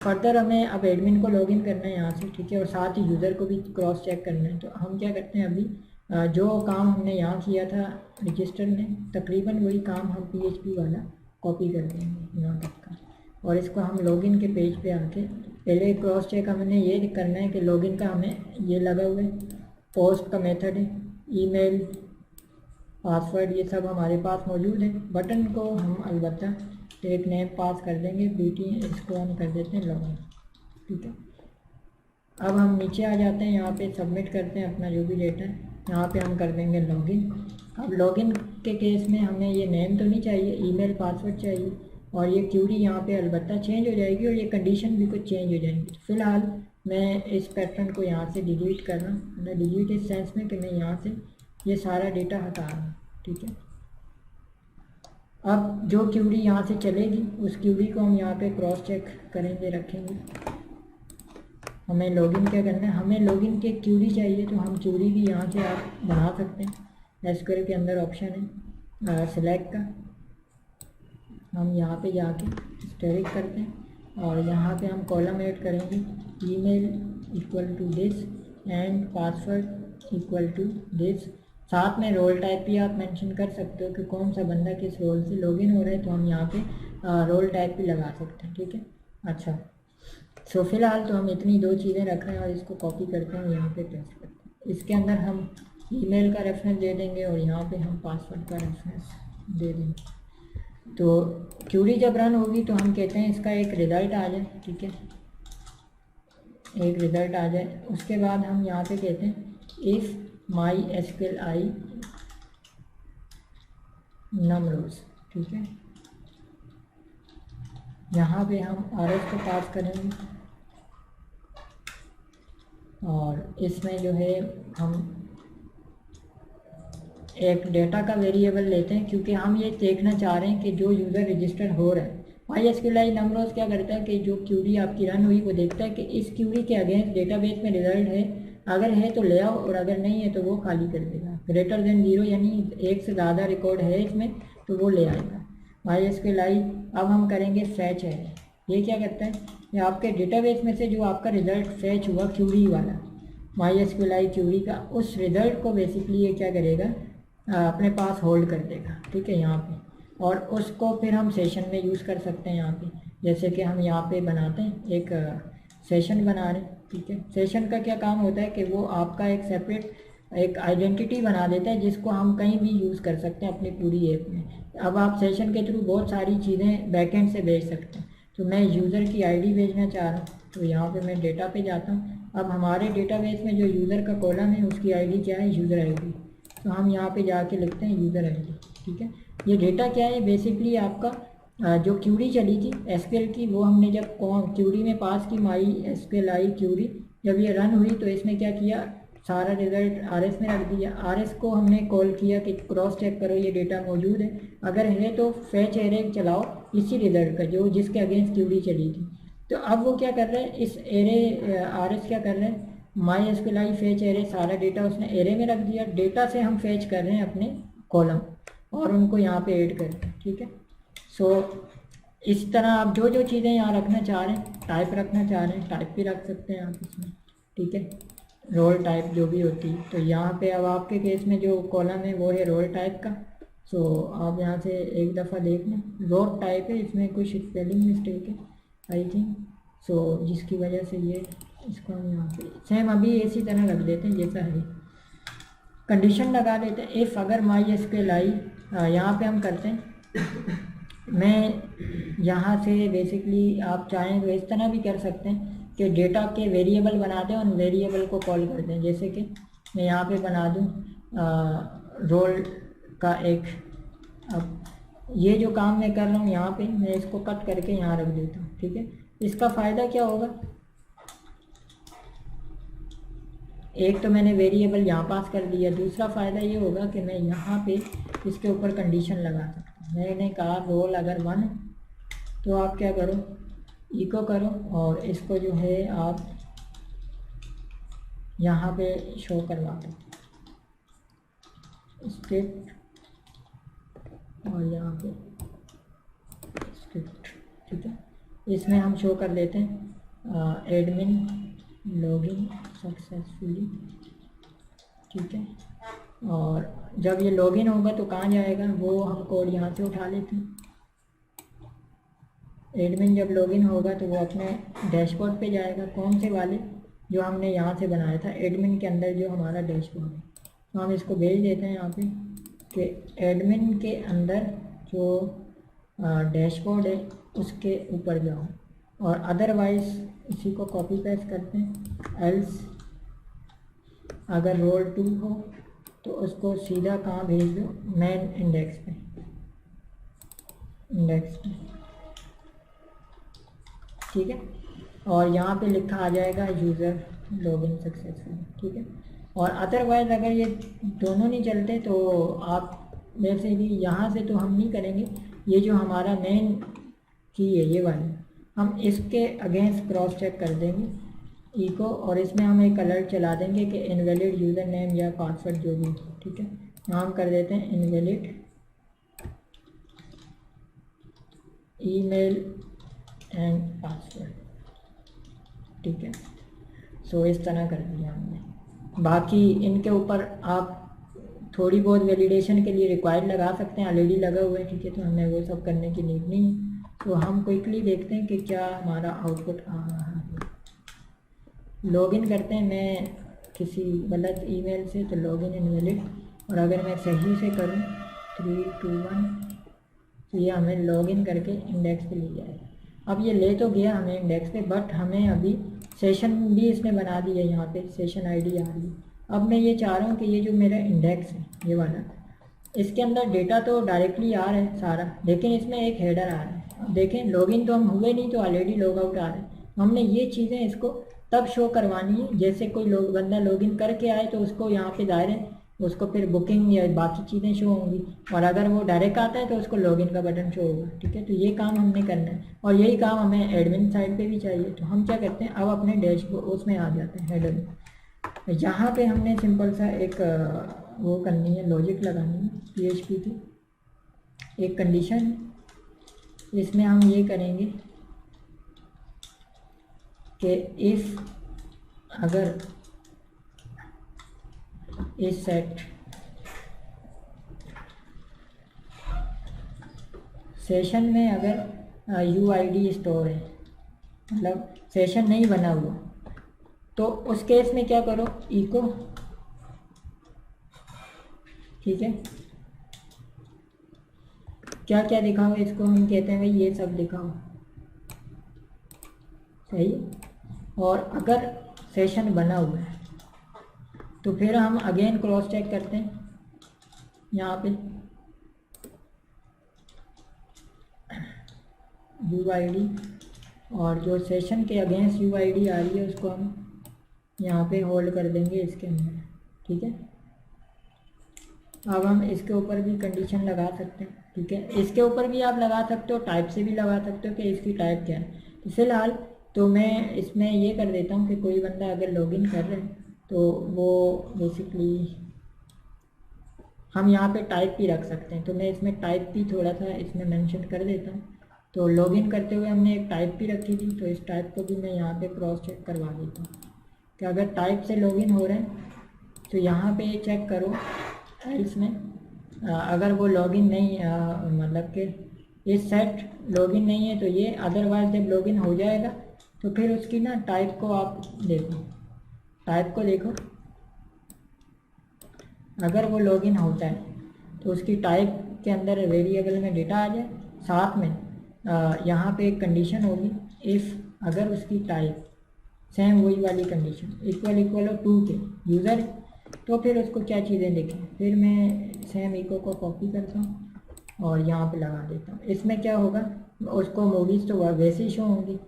Further हमें अब admin को लॉगिन करना है यहाँ से, ठीक है, और साथ ही यूज़र को भी क्रॉस चेक करना है। तो हम क्या करते हैं, अभी जो काम हमने यहाँ किया था रजिस्टर में, तकरीबन वही काम हम PHP वाला कॉपी कर देंगे यहाँ तक का, और इसको हम लॉगिन के पेज पे आके पहले क्रॉस चेक हमने ये करना है कि लॉगिन का हमें ये लगा हुआ है, पोस्ट का मेथड है, ईमेल, पासवर्ड, ये सब हमारे पास मौजूद है। बटन को हम अलबत्ता एक नेम पास कर देंगे, BT, इसको हम कर देते हैं लॉगिन, ठीक है। अब हम नीचे आ जाते हैं, यहाँ पे सबमिट करते हैं अपना जो भी डेटा है, यहाँ पे हम कर देंगे लॉगिन। अब लॉगिन के केस में हमें ये नेम तो नहीं चाहिए, ईमेल, पासवर्ड चाहिए, और ये क्यूरी यहाँ पे अलबत्ता चेंज हो जाएगी और ये कंडीशन भी कुछ चेंज हो जाएंगी। तो फिलहाल मैं इस पैटर्न को यहाँ से डिलीट कर रहा हूँ, मैं डिलीट इस सेंस में कि मैं यहाँ से ये सारा डेटा हटा रहा हूँ, ठीक है। अब जो क्यूरी यहाँ से चलेगी उस क्यूरी को हम यहाँ पे क्रॉस चेक करेंगे, रखेंगे। हमें लॉगिन क्या करना है, हमें लॉगिन के क्यूरी चाहिए, तो हम क्यूरी भी यहाँ से आप बना सकते हैं। SQL के अंदर ऑप्शन है सिलेक्ट का, हम यहाँ पे जाके स्टेरिक करते हैं और यहाँ पे हम कॉलम ऐड करेंगे, email equal to this and password equal to this. साथ में रोल टाइप भी आप मेंशन कर सकते हो कि कौन सा बंदा किस रोल से लॉगिन हो रहा है, तो हम यहाँ पे रोल टाइप भी लगा सकते हैं, ठीक है। अच्छा, सो फिलहाल तो हम इतनी दो चीज़ें रख रहे हैं और इसको कॉपी करते हैं, यहाँ पे पेस्ट करते हैं। इसके अंदर हम ईमेल का रेफरेंस दे देंगे और यहाँ पे हम पासवर्ड का रेफरेंस दे देंगे। तो क्यूरी जब रन होगी तो हम कहते हैं इसका एक रिज़ल्ट आ जाए, ठीक है, एक रिज़ल्ट आ जाए। उसके बाद हम यहाँ पे कहते हैं इफ़ MySQLi numbers, ठीक है। यहाँ पे हम RS को पास करेंगे और इसमें जो है हम एक डेटा का वेरिएबल लेते हैं, क्योंकि हम ये देखना चाह रहे हैं कि जो यूज़र रजिस्टर हो रहा है, MySQLi numbers क्या करता है कि जो क्यूरी आपकी रन हुई वो देखता है कि इस क्यूरी के अगेंस्ट डेटाबेस में रिज़ल्ट है, अगर है तो ले आओ और अगर नहीं है तो वो खाली कर देगा। ग्रेटर देन 0 यानी एक से ज़्यादा रिकॉर्ड है इसमें तो वो ले आएगा। MySQLi अब हम करेंगे फैच है, ये क्या करता है, ये आपके डेटाबेस में से जो आपका रिज़ल्ट फैच हुआ क्यूरी वाला, MySQLi क्यूरी का, उस रिज़ल्ट को बेसिकली ये क्या करेगा, अपने पास होल्ड कर देगा, ठीक है, यहाँ पे। और उसको फिर हम सेशन में यूज़ कर सकते हैं यहाँ पे, जैसे कि हम यहाँ पे बनाते हैं एक सेशन बना रहे हैं, ठीक है। सेशन का क्या काम होता है कि वो आपका एक सेपरेट एक आइडेंटिटी बना देता है जिसको हम कहीं भी यूज़ कर सकते हैं अपनी पूरी ऐप में। अब आप सेशन के थ्रू बहुत सारी चीज़ें बैकएंड से भेज सकते हैं। तो मैं यूज़र की ID भेजना चाह रहा हूँ, तो यहाँ पे मैं डेटा पे जाता हूँ। अब हमारे डेटाबेस में जो यूज़र का कॉलम है उसकी ID क्या है, यूज़र ID। तो हम यहाँ पे जाके लिखते हैं यूज़र ID, ठीक है। ये डेटा क्या है, बेसिकली आपका जो क्यूरी चली थी SQL की, वो हमने जब क्यूरी में पास की MySQLi क्यूरी, जब ये रन हुई तो इसने क्या किया, सारा रिज़ल्ट RS में रख दिया। RS को हमने कॉल किया कि क्रॉस चेक करो ये डेटा मौजूद है, अगर है तो फैच एरे चलाओ इसी रिज़ल्ट का जो जिसके अगेंस्ट क्यूरी चली थी। तो अब वो क्या कर रहा है, इस एरे RS क्या कर रहे हैं, MySQLi फैच एरे, सारा डेटा उसने एरे में रख दिया। डेटा से हम फैच कर रहे हैं अपने कॉलम और उनको यहाँ पे ऐड करते हैं, ठीक है। सो इस तरह आप जो जो चीज़ें यहाँ रखना चाह रहे हैं, टाइप रखना चाह रहे हैं, टाइप भी रख सकते हैं आप इसमें, ठीक है, रोल टाइप जो भी होती है। तो यहाँ पे अब आपके केस में जो कॉलम है वो है रोल टाइप का। सो आप यहाँ से एक दफ़ा देख लें, रोल टाइप है, इसमें कुछ स्पेलिंग मिस्टेक है आई थिंक, सो जिसकी वजह से ये इसको हम यहाँ पे सेम अभी इसी तरह रख देते हैं जैसा है। कंडीशन लगा देते हैं इफ़ अगर MySQLi यहाँ पे हम करते हैं, मैं यहाँ से बेसिकली आप चाहें तो इस तरह भी कर सकते हैं कि डेटा के वेरिएबल बना दें और वेरिएबल को कॉल कर दें। जैसे कि मैं यहाँ पे बना दूँ रोल का एक, अब ये जो काम मैं कर रहा हूँ यहाँ पे मैं इसको कट करके यहाँ रख देता हूँ, ठीक है। इसका फ़ायदा क्या होगा, एक तो मैंने वेरिएबल यहाँ पास कर दिया, दूसरा फ़ायदा ये होगा कि मैं यहाँ पे इसके ऊपर कंडीशन लगा सकता हूँ। मैंने कहा रोल अगर 1 तो आप क्या करो, इको करो और इसको जो है आप यहाँ पे शो करवा दो स्क्रिप्ट, और यहाँ पे स्क्रिप्ट, ठीक है, इसमें हम शो कर लेते हैं एडमिन लॉगिन सक्सेसफुली, ठीक है। और जब ये लॉगिन होगा तो कहाँ जाएगा, वो हम कोड यहाँ से उठा लेते हैं। एडमिन जब लॉगिन होगा तो वो अपने डैशबोर्ड पे जाएगा, कौन से वाले, जो हमने यहाँ से बनाया था एडमिन के अंदर जो हमारा डैशबोर्ड है। तो हम इसको भेज देते हैं यहाँ पे कि एडमिन के अंदर जो डैशबोर्ड है उसके ऊपर जाओ, और अदरवाइज इसी को कॉपी पेस्ट करते हैं। एल्स अगर रोल 2 हो तो उसको सीधा कहाँ भेज दो, मेन इंडेक्स पे, ठीक है। और यहाँ पे लिखा आ जाएगा यूज़र लॉगिन सक्सेसफुल, ठीक है। और अदरवाइज़ अगर ये दोनों नहीं चलते तो आप जैसे कि यहाँ से तो हम नहीं करेंगे, ये जो हमारा मेन की है ये वाली, हम इसके अगेंस्ट क्रॉस चेक कर देंगे इको, और इसमें हम एक अलर्ट चला देंगे कि इनवैलिड यूज़र नेम या पासवर्ड जो भी, ठीक है। यहाँ हम कर देते हैं इनवैलिड ईमेल एंड पासवर्ड, ठीक है। सो इस तरह कर दिया हमने। बाकी इनके ऊपर आप थोड़ी बहुत वैलिडेशन के लिए रिक्वायर्ड लगा सकते हैं, ऑलरेडी लगा हुआ है, ठीक है। तो हमें वो सब करने की नीड नहीं है। तो हम क्विकली देखते हैं कि क्या हमारा आउटपुट आ रहा है। लॉगिन करते हैं, मैं किसी गलत ईमेल से, तो लॉगिन इनवैलिड, और अगर मैं सही से करूं 3 2 1 तो ये हमें लॉगिन करके इंडेक्स पे ले जाएगा। अब ये ले तो गया हमें इंडेक्स पे, बट हमें अभी सेशन भी इसने बना दी है, यहाँ पे सेशन आईडी आ रही है। अब मैं ये चाह रहा हूँ कि ये जो मेरा इंडेक्स है ये वाला, इसके अंदर डेटा तो डायरेक्टली आ रहा है सारा, लेकिन इसमें एक हेडर आ रहा है। अब देखें लॉगिन तो हम हुए नहीं, तो ऑलरेडी लॉग आउट आ रहा है। हमने ये चीज़ें इसको तब शो करवानी है जैसे कोई लोग बंदा लॉगिन करके आए तो उसको यहाँ पे दायरे, उसको फिर बुकिंग या बाकी चीज़ें शो होंगी, और अगर वो डायरेक्ट आता है तो उसको लॉगिन का बटन शो होगा, ठीक है। तो ये काम हमने करना है, और यही काम हमें एडमिन साइड पे भी चाहिए। तो हम क्या करते हैं, अब अपने डैशबोर्ड उसमें आ जाते हैं हेडर में। यहाँ पे हमने सिंपल सा एक वो करनी है, लॉजिक लगानी है PHP की एक कंडीशन है। इसमें हम ये करेंगे कि इस अगर इस सेट सेशन में अगर UID स्टोर है, मतलब सेशन नहीं बना हुआ, तो उस केस में क्या करो, इको, ठीक है। क्या क्या दिखाओ, इसको हम कहते हैं भाई ये सब दिखाओ, सही। और अगर सेशन बना हुआ है तो फिर हम अगेन क्रॉस चेक करते हैं यहाँ पे UID, और जो सेशन के अगेंस्ट UID आ रही है उसको हम यहाँ पे होल्ड कर देंगे इसके अंदर, ठीक है। अब हम इसके ऊपर भी कंडीशन लगा सकते हैं, ठीक है। इसके ऊपर भी आप लगा सकते हो, टाइप से भी लगा सकते हो कि इसकी टाइप क्या है। तो फिलहाल तो मैं इसमें ये कर देता हूँ कि कोई बंदा अगर लॉगिन कर रहे हैं तो वो बेसिकली हम यहाँ पे टाइप भी रख सकते हैं। तो मैं इसमें टाइप भी थोड़ा सा इसमें मेंशन कर देता हूँ। तो लॉगिन करते हुए हमने एक टाइप भी रखी थी, तो इस टाइप को भी मैं यहाँ पे क्रॉस चेक करवा देता हूँ कि अगर टाइप से लॉगिन हो रहे हैं तो यहाँ पे चेक करो एल्स में, अगर वो लॉगिन नहीं मतलब कि इस सेट लॉगिन नहीं है तो ये, अदरवाइज जब लॉगिन हो जाएगा तो फिर उसकी ना टाइप को आप देखो, टाइप को देखो, अगर वो लॉगिन होता है तो उसकी टाइप के अंदर वेरिएबल में डेटा आ जाए, साथ में यहाँ पे एक कंडीशन होगी इफ़, अगर उसकी टाइप सेम वही वाली कंडीशन इक्वल हो टू के यूज़र, तो फिर उसको क्या चीज़ें दिखें। फिर मैं सेम इको को कॉपी करता हूँ और यहाँ पे लगा देता हूँ। इसमें क्या होगा, उसको मूवीज़ तो वैसे ही शो होंगी,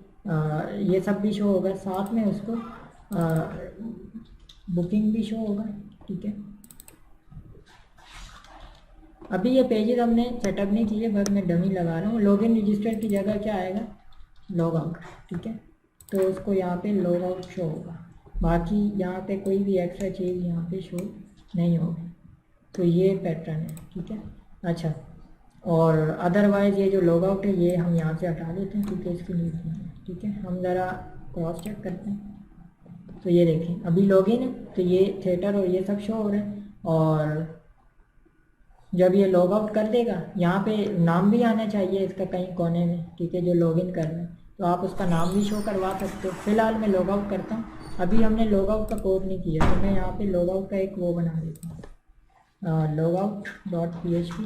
ये सब भी शो होगा, साथ में उसको बुकिंग भी शो होगा, ठीक है। अभी ये पेजेस हमने सेटअप नहीं किए, बस मैं डमी लगा रहा हूँ। लॉगिन रजिस्टर की जगह क्या आएगा, लॉग आउट, ठीक है। तो उसको यहाँ पे लॉग आउट शो होगा, बाकी यहाँ पे कोई भी एक्स्ट्रा चीज़ यहाँ पे शो नहीं होगी। तो ये पैटर्न है, ठीक है। अच्छा, और अदरवाइज़ ये जो लॉग आउट है ये हम यहाँ से हटा देते हैं क्योंकि इसकी नीड नहीं है, ठीक है। हम ज़रा क्रॉस चेक करते हैं। तो ये देखें अभी लॉगिन है, तो ये थिएटर और ये सब शो हो रहा है। और जब ये लॉग आउट कर देगा, यहाँ पे नाम भी आना चाहिए इसका कहीं कोने में, ठीक है, जो लॉगिन कर रहे हैं, तो आप उसका नाम भी शो करवा सकते हो। फिलहाल मैं लॉग आउट करता हूँ, अभी हमने लॉग आउट का कोड नहीं किया, तो मैं यहाँ पे लॉग आउट का एक वो बना देता हूँ, लॉग आउट डॉट php।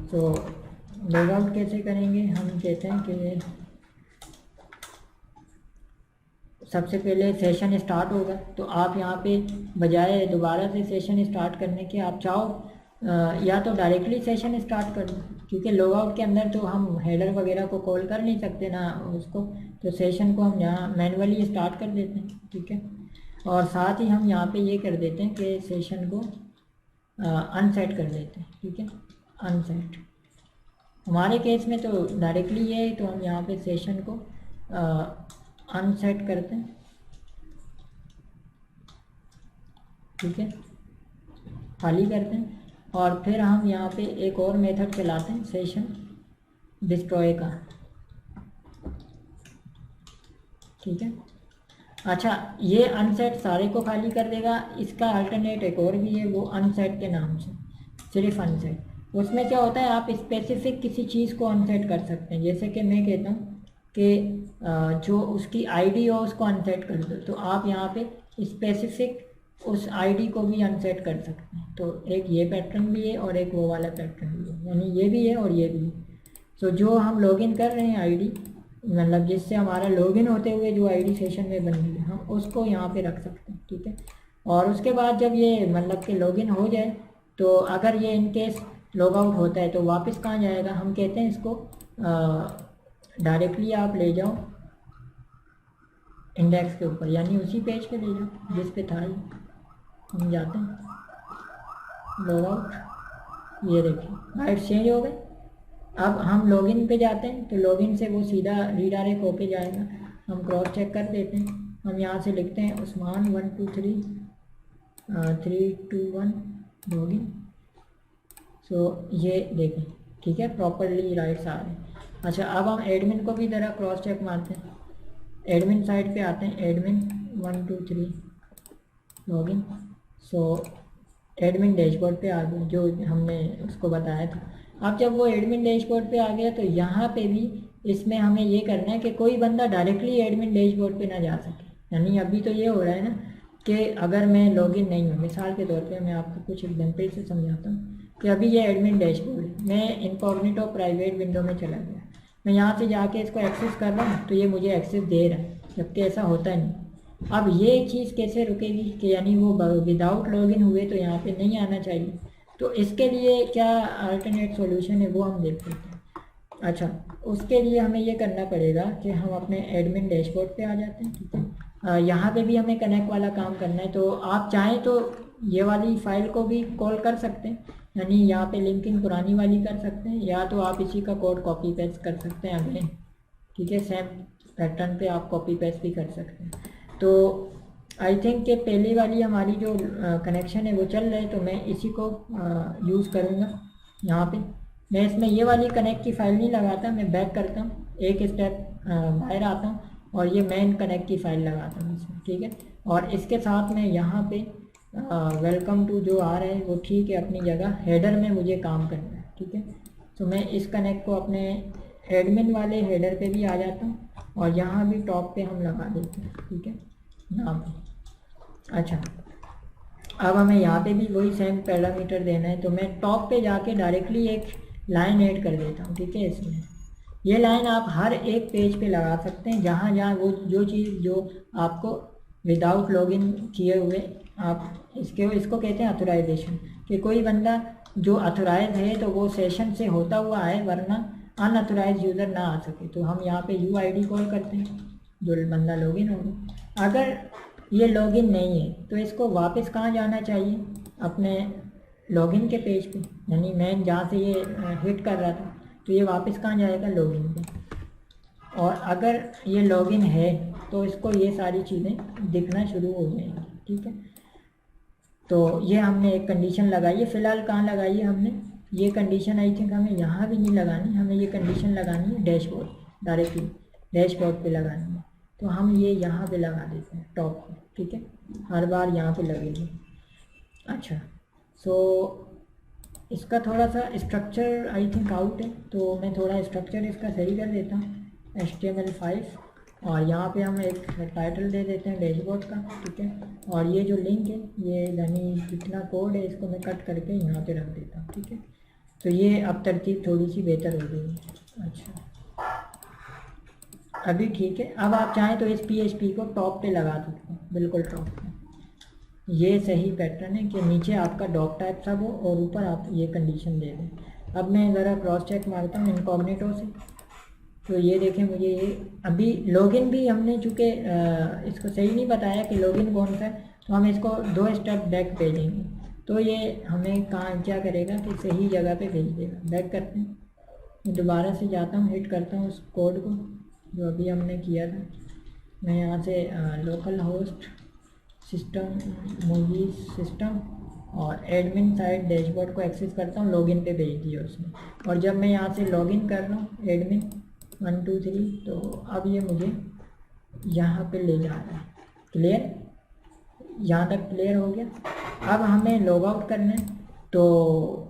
तो लॉग आउट कैसे करेंगे, हम कहते हैं कि सबसे पहले सेशन स्टार्ट होगा, तो आप यहाँ पे बजाय दोबारा से सेशन स्टार्ट करने के, आप चाहो या तो डायरेक्टली सेशन स्टार्ट कर दो, क्योंकि लॉग आउट के अंदर तो हम हेडर वगैरह को कॉल कर नहीं सकते ना उसको, तो सेशन को हम यहाँ मैनुअली स्टार्ट कर देते हैं, ठीक है। और साथ ही हम यहाँ पे ये कर देते हैं कि सेशन को अनसेट कर देते हैं, ठीक है, अनसेट। हमारे केस में तो डायरेक्टली ये है, तो हम यहाँ पे सेशन को अनसेट करते हैं, ठीक है, खाली करते हैं। और फिर हम यहाँ पे एक और मेथड चलाते हैं सेशन डिस्ट्रॉय का, ठीक है। अच्छा, ये अनसेट सारे को खाली कर देगा, इसका अल्टरनेट एक और भी है, वो अनसेट के नाम से, सिर्फ अनसेट। उसमें क्या होता है, आप स्पेसिफिक किसी चीज़ को अनसेट कर सकते हैं, जैसे कि मैं कहता हूँ कि जो उसकी आईडी हो उसको अनसेट कर दो, तो आप यहाँ पे स्पेसिफिक उस आईडी को भी अनसेट कर सकते हैं। तो एक ये पैटर्न भी है और एक वो वाला पैटर्न भी है, यानी ये भी है और ये भी है। तो जो हम लॉगिन कर रहे हैं आईडी, मतलब जिससे हमारा लॉगिन होते हुए जो आईडी सेशन में बन रही है, हम उसको यहाँ पे रख सकते हैं, ठीक है। और उसके बाद जब ये मतलब कि लॉगिन हो जाए, तो अगर ये इनकेस लॉग आउट होता है तो वापस कहाँ जाएगा, हम कहते हैं इसको डायरेक्टली आप ले जाओ इंडेक्स के ऊपर, यानी उसी पेज पे ले जाओ जिस पे था ये। हम जाते हैं लॉग आउट, ये देखिए लाइट चेंज हो गए। अब हम लॉगिन पे जाते हैं, तो लॉगिन से वो सीधा रीडायरेक्ट होके जाएगा। हम क्रॉस चेक कर देते हैं, हम यहाँ से लिखते हैं उस्मान 123 321 लॉगिन। सो ये देखें, ठीक है, प्रॉपरली राइट्स आ रहे हैं। अच्छा, अब हम एडमिन को भी ज़रा क्रॉस चेक मारते हैं। एडमिन साइड पे आते हैं, एडमिन 123 लॉगिन। सो एडमिन डैशबोर्ड पे आ गया, जो हमने उसको बताया था। अब जब वो एडमिन डैशबोर्ड पे आ गया, तो यहाँ पे भी इसमें हमें ये करना है कि कोई बंदा डायरेक्टली एडमिन डैशबोर्ड पे ना जा सके। यानी अभी तो ये हो रहा है ना कि अगर मैं लॉगिन नहीं हूँ, मिसाल के तौर पे मैं आपको कुछ एग्जाम्पल से समझाता हूँ कि अभी ये एडमिन डैशबोर्ड है, मैं इनकॉग्निटो प्राइवेट विंडो में चला गया, मैं यहाँ से जाके इसको एक्सेस कर रहा हूँ, तो ये मुझे एक्सेस दे रहा है, जबकि ऐसा होता नहीं। अब ये चीज़ कैसे रुकेगी कि यानी वो विदाउट लॉगिन हुए तो यहाँ पे नहीं आना चाहिए। तो इसके लिए क्या अल्टरनेट सॉल्यूशन है, वो हम देख लेते हैं। अच्छा, उसके लिए हमें ये करना पड़ेगा कि हम अपने एडमिन डैशबोर्ड पे आ जाते हैं, ठीक है। यहाँ पे भी हमें कनेक्ट वाला काम करना है, तो आप चाहें तो ये वाली फाइल को भी कॉल कर सकते हैं, यानी यहाँ पे लिंकिंग पुरानी वाली कर सकते हैं, या तो आप इसी का कोड कॉपी पेस्ट कर सकते हैं अगेन, ठीक है, सेम पैटर्न पे आप कॉपी पेस्ट भी कर सकते हैं। तो आई थिंक कि पहली वाली हमारी जो कनेक्शन है वो चल रहा है, तो मैं इसी को यूज़ करूँगा। यहाँ पे मैं इसमें ये वाली कनेक्ट की फ़ाइल नहीं लगाता, मैं बैक करता हूँ, एक स्टेप बाहर आता हूँ और ये मेन कनेक्ट की फ़ाइल लगाता हूँ इसमें, ठीक है। और इसके साथ में यहाँ पे वेलकम टू जो आ रहा है वो ठीक है अपनी जगह, हेडर में मुझे काम करना है, ठीक है। तो मैं इस कनेक्ट को अपने एडमिन वाले हेडर पे भी आ जाता हूँ और यहाँ भी टॉप पे हम लगा देते हैं, ठीक है, यहाँ पे। अच्छा, अब हमें यहाँ पे भी वही सेम पैरामीटर देना है, तो मैं टॉप पे जाके डायरेक्टली एक लाइन ऐड कर देता हूँ, ठीक है। इसमें ये लाइन आप हर एक पेज पे लगा सकते हैं, जहाँ जहाँ वो जो चीज़ जो आपको विदाउट लॉगिन किए हुए आप इसको कहते हैं अथोराइजेशन, कि कोई बंदा जो अथोराइज है तो वो सेशन से होता हुआ आए, वरना अनअथोराइज यूज़र ना आ सके। तो हम यहाँ पे UID कॉल करते हैं, जो बंदा लॉगिन होगा। अगर ये लॉगिन नहीं है तो इसको वापस कहाँ जाना चाहिए, अपने लॉगिन के पेज पे, यानी मैं जहाँ से ये हिट कर रहा था, तो ये वापस कहाँ जाएगा, लॉगिन पे। और अगर ये लॉगिन है तो इसको ये सारी चीज़ें दिखना शुरू हो जाएंगी, ठीक है। तो ये हमने एक कंडीशन लगाई है, फ़िलहाल कहाँ लगाई है हमने ये कंडीशन, आई थिंक हमें यहाँ भी नहीं लगानी, हमें ये कंडीशन लगानी है डैशबोर्ड, डायरेक्टली डैशबोर्ड पे लगानी है। तो हम ये यहाँ पे लगा देते हैं टॉप पे, ठीक है, हर बार यहाँ पे लगेगी। अच्छा, सो इसका थोड़ा सा स्ट्रक्चर आई थिंक आउट है, तो मैं थोड़ा स्ट्रक्चर इसका सही कर देता हूँ, HTML5, और यहाँ पे हम एक टाइटल दे देते हैं डैशबोर्ड का, ठीक है। और ये जो लिंक है, ये यानी जितना कोड है इसको मैं कट करके यहाँ पे रख देता हूँ, ठीक है। तो ये अब तरतीब थोड़ी सी बेहतर हो गई है। अच्छा, अभी ठीक है। अब आप चाहें तो इस PHP को टॉप पे लगा सकते हैं, बिल्कुल टॉप पे। ये सही पैटर्न है कि नीचे आपका डॉक टाइप सब हो और ऊपर आप ये कंडीशन दे दें। अब मैं ज़रा क्रॉस चेक मारता हूँ इनकॉग्निटो से, तो ये देखें मुझे ये अभी लॉगिन भी हमने चूँकि इसको सही नहीं बताया कि लॉगिन कौन सा है, तो हम इसको 2 स्टेप बैक भेजेंगे, तो ये हमें कहाँ क्या करेगा कि सही जगह पे भेज देगा। बैक करते हैं, मैं दोबारा से जाता हूँ, हिट करता हूँ उस कोड को जो अभी हमने किया था। मैं यहाँ से local host system movies system और एडमिन साइड डैशबोर्ड को एक्सेस करता हूँ, लॉगिन पे भेज दिया उसने। और जब मैं यहाँ से लॉगिन कर रहा हूँ एडमिन 1 2 3, तो अब ये मुझे यहाँ पे ले जा रहा है। क्लियर, यहाँ तक क्लियर हो गया। अब हमें लॉग आउट करना है, तो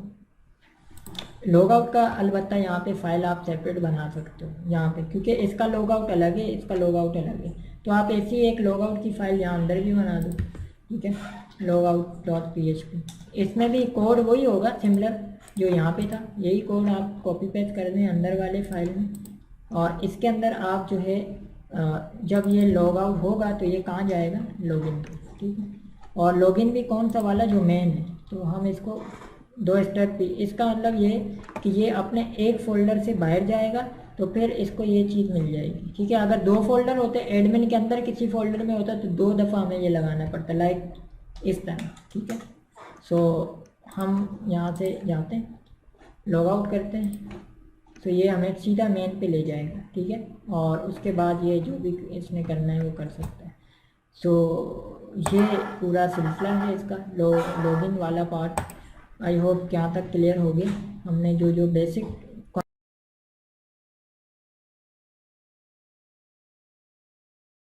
लॉग आउट का अलबत्ता यहाँ पे फाइल आप सेपरेट बना सकते हो यहाँ पे, क्योंकि इसका लॉग आउट अलग है, इसका लॉग आउट अलग है। तो आप ऐसी एक लॉग आउट की फाइल यहाँ अंदर भी बना दो, ठीक है, logout.php। इसमें भी कोड वही होगा सिमिलर जो यहाँ पे था, यही कोड आप कॉपी पेस्ट कर दें अंदर वाले फाइल में। और इसके अंदर आप जो है जब ये लॉग आउट होगा तो ये कहाँ जाएगा, लॉगिन पे, ठीक है। और लॉगिन भी कौन सा वाला, जो मेन है। तो हम इसको 2 स्टेप भी, इसका मतलब ये कि ये अपने एक फ़ोल्डर से बाहर जाएगा तो फिर इसको ये चीज़ मिल जाएगी, ठीक है। अगर 2 फोल्डर होते, एडमिन के अंदर किसी फोल्डर में होता तो 2 दफ़ा हमें ये लगाना पड़ता, लाइक इस तरह, ठीक है। सो हम यहाँ से जाते हैं, लॉग आउट करते हैं, तो ये हमें सीधा मेन पे ले जाएगा, ठीक है। और उसके बाद ये जो भी इसने करना है वो कर सकता है। सो ये पूरा सिलसिला है इसका लॉगिन वाला पार्ट। आई होप यहाँ तक क्लियर हो गया। हमने जो जो बेसिक